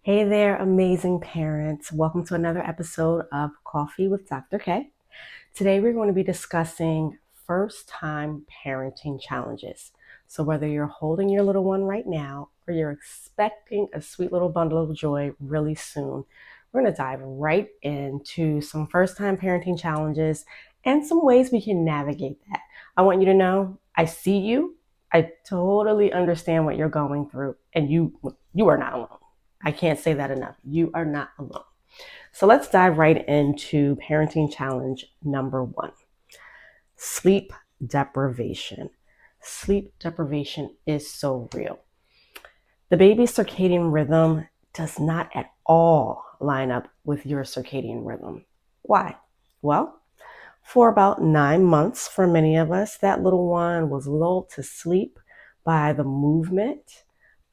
Hey there, amazing parents. Welcome to another episode of Coffee with Dr. K. Today we're going to be discussing first time parenting challenges. So, whether you're holding your little one right now or you're expecting a sweet little bundle of joy really soon, we're going to dive right into some first time parenting challenges and some ways we can navigate that. I want you to know I see you. I totally understand what you're going through, and you are not alone. I can't say that enough. You are not alone. So let's dive right into parenting challenge number one: sleep deprivation. Sleep deprivation is so real. The baby's circadian rhythm does not at all line up with your circadian rhythm. Why? Well, for about 9 months, for many of us, that little one was lulled to sleep by the movement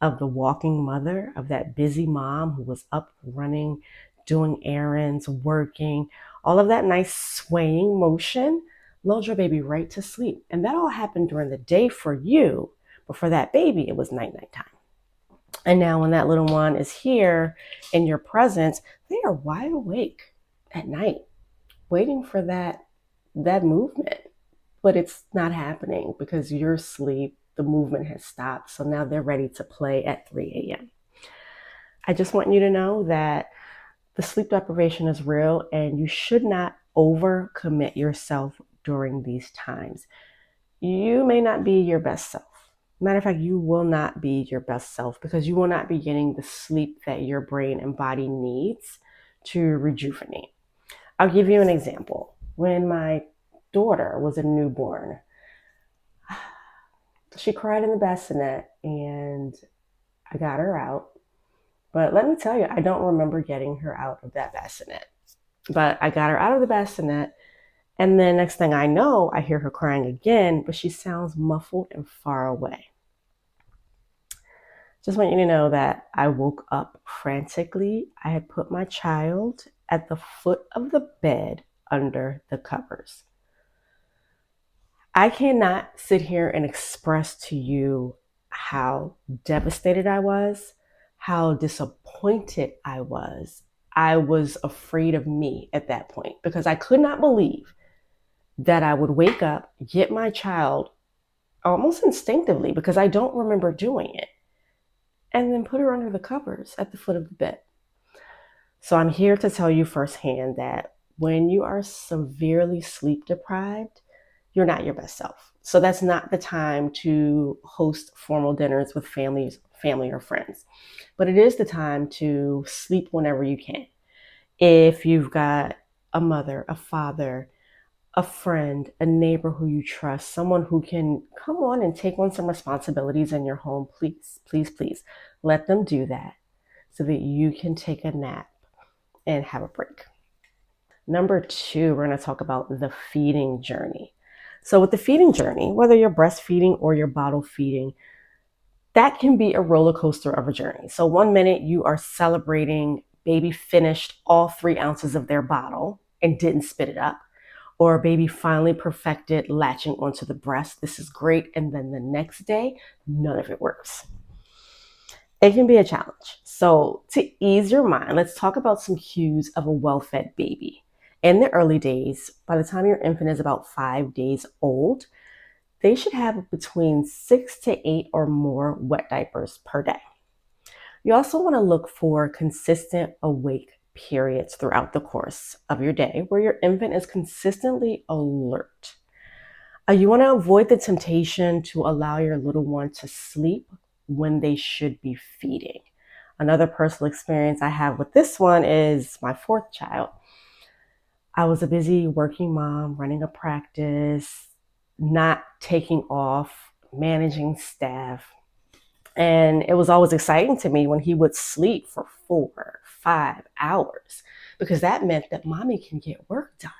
of the walking mother, of that busy mom who was up running, doing errands, working, all of that nice swaying motion lulled your baby right to sleep. And that all happened during the day for you, but for that baby, it was night time. And now when that little one is here in your presence, they are wide awake at night, waiting for that movement, but it's not happening because you're asleep. The movement has stopped. So now they're ready to play at 3 a.m. I just want you to know that the sleep deprivation is real and you should not overcommit yourself during these times. You may not be your best self. Matter of fact, you will not be your best self because you will not be getting the sleep that your brain and body needs to rejuvenate. I'll give you an example. When my daughter was a newborn, she cried in the bassinet and I got her out. But let me tell you, I don't remember getting her out of that bassinet. But I got her out of the bassinet, and then next thing I know, I hear her crying again, but she sounds muffled and far away. Just want you to know that I woke up frantically. I had put my child at the foot of the bed under the covers. I cannot sit here and express to you how devastated I was, how disappointed I was. I was afraid of me at that point because I could not believe that I would wake up, get my child almost instinctively because I don't remember doing it, and then put her under the covers at the foot of the bed. So I'm here to tell you firsthand that when you are severely sleep deprived, you're not your best self. So that's not the time to host formal dinners with family or friends. But it is the time to sleep whenever you can. If you've got a mother, a father, a friend, a neighbor who you trust, someone who can come on and take on some responsibilities in your home, please, please, please let them do that so that you can take a nap and have a break. Number two, we're going to talk about the feeding journey. So with the feeding journey, whether you're breastfeeding or you're bottle feeding, that can be a roller coaster of a journey. So 1 minute you are celebrating baby finished all 3 ounces of their bottle and didn't spit it up, or baby finally perfected latching onto the breast. This is great. And then the next day, none of it works. It can be a challenge. So to ease your mind, let's talk about some cues of a well-fed baby. In the early days, by the time your infant is about 5 days old, they should have between 6 to 8 or more wet diapers per day. You also want to look for consistent awake periods throughout the course of your day where your infant is consistently alert. You want to avoid the temptation to allow your little one to sleep when they should be feeding. Another personal experience I have with this one is my fourth child. I was a busy working mom, running a practice, not taking off, managing staff. And it was always exciting to me when he would sleep for 4, 5 hours because that meant that mommy can get work done.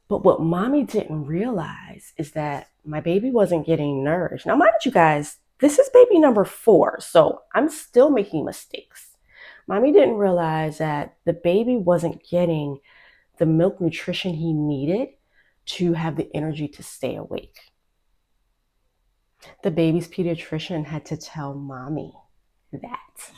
But what mommy didn't realize is that my baby wasn't getting nourished. Now, mind you guys, this is baby number 4, so I'm still making mistakes. Mommy didn't realize that the baby wasn't getting the milk nutrition he needed to have the energy to stay awake. The baby's pediatrician had to tell mommy that.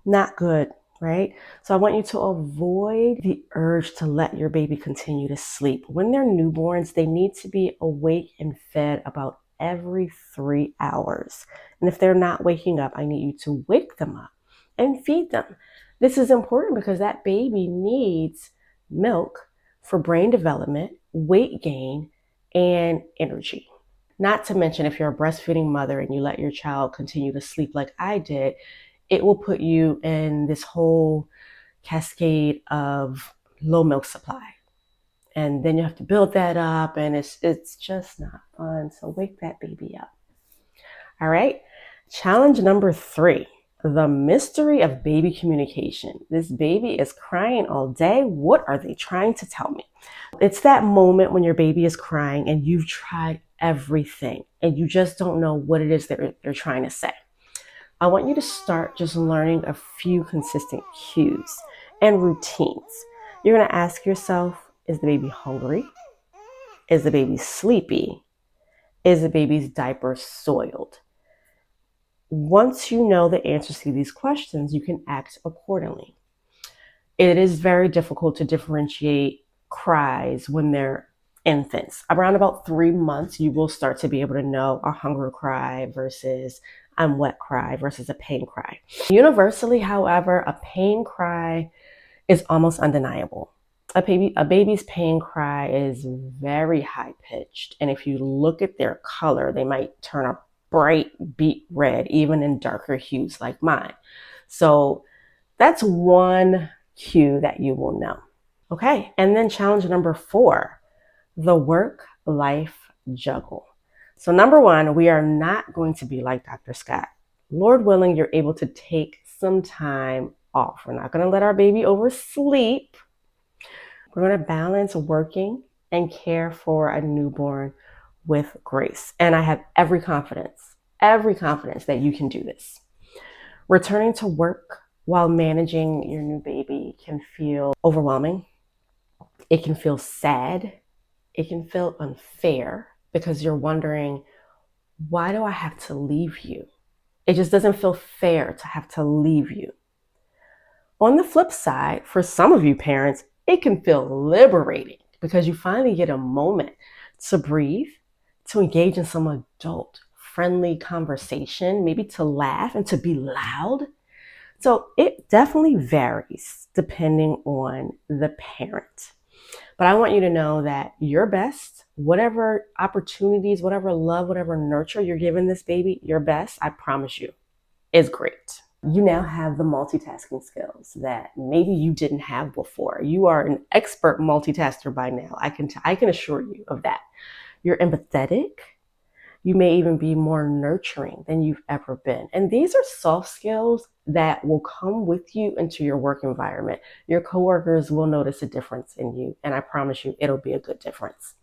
Not good, right? So I want you to avoid the urge to let your baby continue to sleep. When they're newborns, they need to be awake and fed about every 3 hours. And if they're not waking up, I need you to wake them up and feed them. This is important because that baby needs milk for brain development, weight gain, and energy. Not to mention, if you're a breastfeeding mother and you let your child continue to sleep like I did, it will put you in this whole cascade of low milk supply. And then you have to build that up, and it's just not fun. So wake that baby up. All right. Challenge number 3, the mystery of baby communication. This baby is crying all day. What are they trying to tell me? It's that moment when your baby is crying and you've tried everything and you just don't know what it is that they're trying to say. I want you to start just learning a few consistent cues and routines. You're going to ask yourself, is the baby hungry? Is the baby sleepy? Is the baby's diaper soiled? Once you know the answers to these questions, you can act accordingly. It is very difficult to differentiate cries when they're infants. Around about 3 months, you will start to be able to know a hunger cry versus I'm wet cry versus a pain cry. Universally, however, a pain cry is almost undeniable. A baby's pain cry is very high pitched. And if you look at their color, they might turn a bright beet red, even in darker hues like mine. So that's one cue that you will know. Okay, and then challenge number 4, the work-life juggle. So number 1, we are not going to be like Dr. Scott. Lord willing, you're able to take some time off. We're not going to let our baby oversleep. We're going to balance working and care for a newborn with grace. And I have every confidence that you can do this. Returning to work while managing your new baby can feel overwhelming. It can feel sad. It can feel unfair because you're wondering, why do I have to leave you? It just doesn't feel fair to have to leave you. On the flip side, for some of you parents, it can feel liberating because you finally get a moment to breathe, to engage in some adult friendly conversation, maybe to laugh and to be loud. So it definitely varies depending on the parent. But I want you to know that your best, whatever opportunities, whatever love, whatever nurture you're giving this baby, your best, I promise you, is great. You now have the multitasking skills that maybe you didn't have before. You are an expert multitasker by now. I can assure you of that. You're empathetic. You may even be more nurturing than you've ever been. And these are soft skills that will come with you into your work environment. Your coworkers will notice a difference in you, and I promise you it'll be a good difference.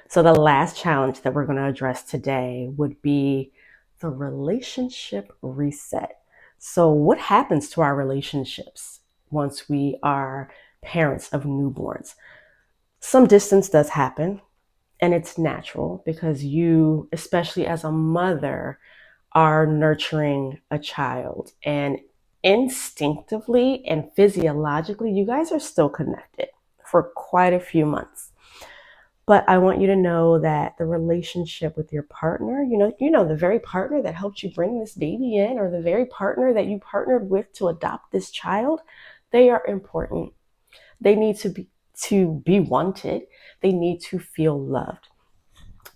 So the last challenge that we're going to address today would be the relationship reset. So what happens to our relationships once we are parents of newborns? Some distance does happen. And it's natural because you, especially as a mother, are nurturing a child. And instinctively and physiologically, you guys are still connected for quite a few months. But I want you to know that the relationship with your partner, the very partner that helped you bring this baby in, or the very partner that you partnered with to adopt this child, they are important. They need to be wanted. They need to feel loved.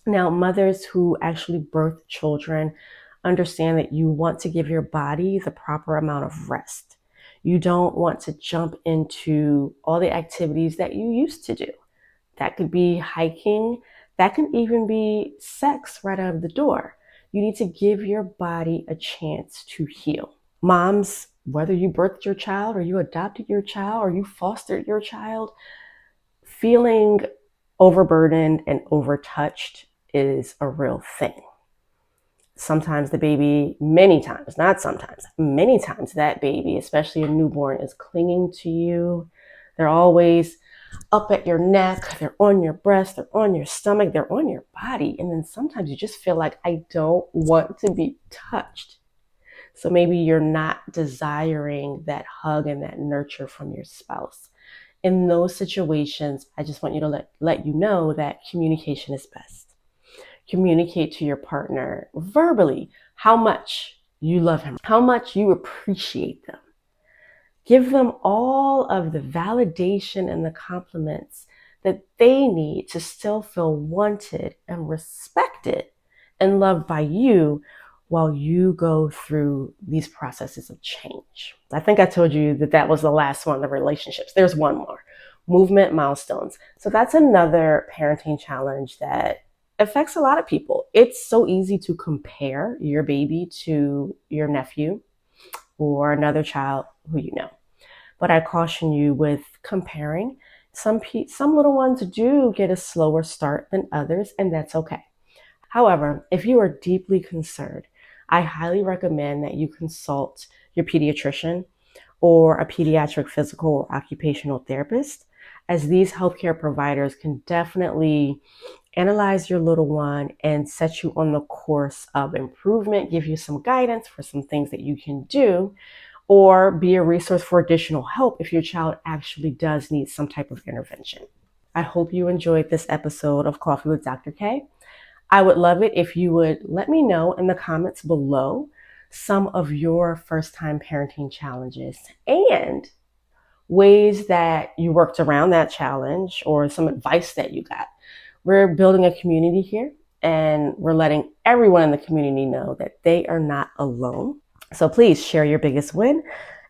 Now, mothers who actually birth children understand that you want to give your body the proper amount of rest. You don't want to jump into all the activities that you used to do. That could be hiking. That can even be sex right out of the door. You need to give your body a chance to heal. Moms, whether you birthed your child or you adopted your child or you fostered your child, feeling overburdened and overtouched is a real thing. Sometimes the baby, many times, not sometimes, many times that baby, especially a newborn, is clinging to you. They're always up at your neck. They're on your breast. They're on your stomach. They're on your body. And then sometimes you just feel like, I don't want to be touched. So maybe you're not desiring that hug and that nurture from your spouse. In those situations, I just want you to let you know that communication is best. Communicate to your partner verbally how much you love him, how much you appreciate them. Give them all of the validation and the compliments that they need to still feel wanted and respected and loved by you while you go through these processes of change. I think I told you that that was the last one, the relationships. There's one more, movement milestones. So that's another parenting challenge that affects a lot of people. It's so easy to compare your baby to your nephew or another child who you know. But I caution you with comparing. Some little ones do get a slower start than others, and that's okay. However, if you are deeply concerned, I highly recommend that you consult your pediatrician or a pediatric physical or occupational therapist, as these healthcare providers can definitely analyze your little one and set you on the course of improvement, give you some guidance for some things that you can do, or be a resource for additional help if your child actually does need some type of intervention. I hope you enjoyed this episode of Coffee with Dr. K. I would love it if you would let me know in the comments below some of your first-time parenting challenges and ways that you worked around that challenge or some advice that you got. We're building a community here, and we're letting everyone in the community know that they are not alone. So please share your biggest win.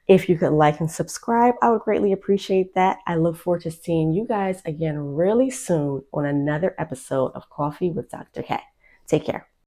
If you could like and subscribe, I would greatly appreciate that. I look forward to seeing you guys again really soon on another episode of Coffee with Dr. K. Take care.